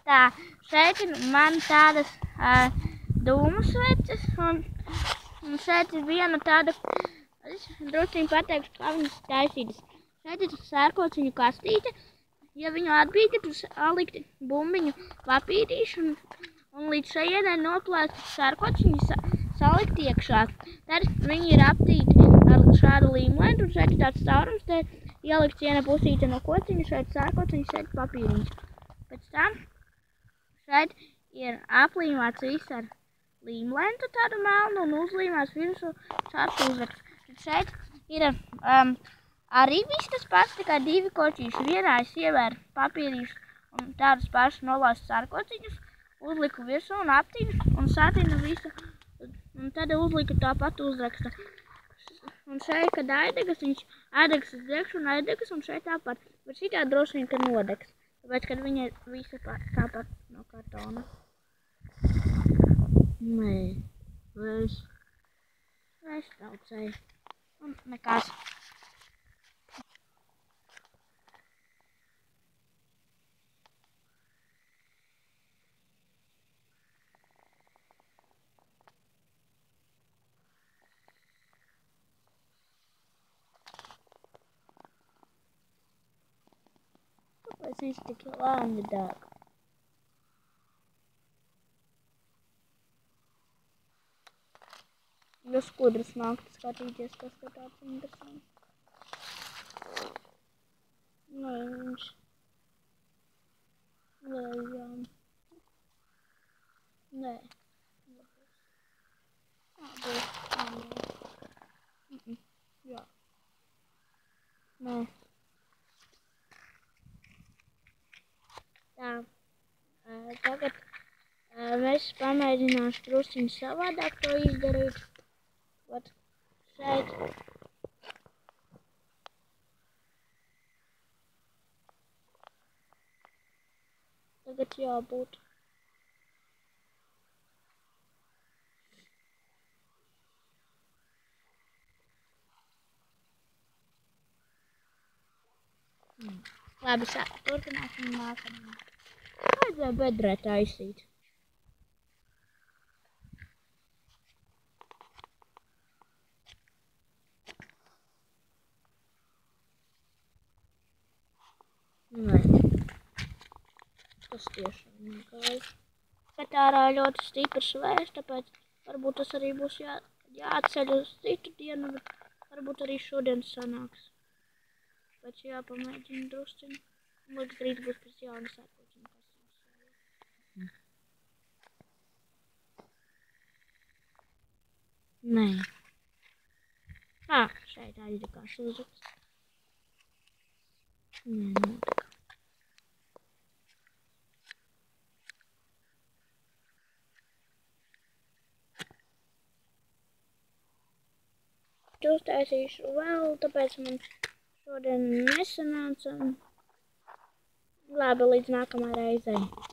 Tā, šeit ir man tādas dūmu sveces, un šeit ir viena tāda, es drusciņi pateikšu, kā viņas taisītas. Šeit ir sērkociņu kastīte, ja viņu atbīti, tu salikti bumbiņu papīrīšu, un līdz šajienai noplēsti sērkociņu salikt iekšā. Tad viņi ir aptīti ar šādu līmlentu, un šeit ir tāds caurums, te ielikts viena pusīte no kociņa, šeit sērkociņš, šeit papīriņš. Pēc tam šeit ir aplīmāts viss ar līmlentu tādu melnu un uzlīmāts virsū šāds uzraksts. Tad šeit ir arī viss tas pats, tikai divi kočīši. Vienā es ievēru papīrīšus un tādus pašus nolaistu sērkociņus, uzliku virsū un aptīnu un satinu visu. Un tad uzliku tāpat uzraksta. Un šeit, kad aidegas, viņš aidegas uz priekšu un aidegas, un šeit tāpat. Bet šitā droši vien, ka nodegs. Tāpēc, kad viņa ir visa tāpat no kartona. Nē, es traucēju. Un nekas. Kāpēc viņš tik lēni deg? Jo skudras nāktu skatīties, kas te tāds interesants. Nē, viņš lējām. Nē. Jā. Nē. Tā, tagad es pamēģināšu drusciņu savādāk to izdarīt. Vat šeit. Tagad jābūt. Labi, turpināsim nākamajā. Vajadzēja bedrē taisīt. Nē. Tas tiešām negāja. Bet ārā ļoti stiprs vējš, tāpēc varbūt tas arī būs jāatceļ uz citu dienu, bet varbūt arī šodien sanāks. Pēc jāpamēģina drusciņu. Liekas, drīz būs pēc jauna sērkociņu kastīņas. Nē. Šeit aizdegās uzraksts. Nē, nodega. Uztaisīšu vēl, tāpēc man šodien nesanāca. Labi, līdz nākamā reizei.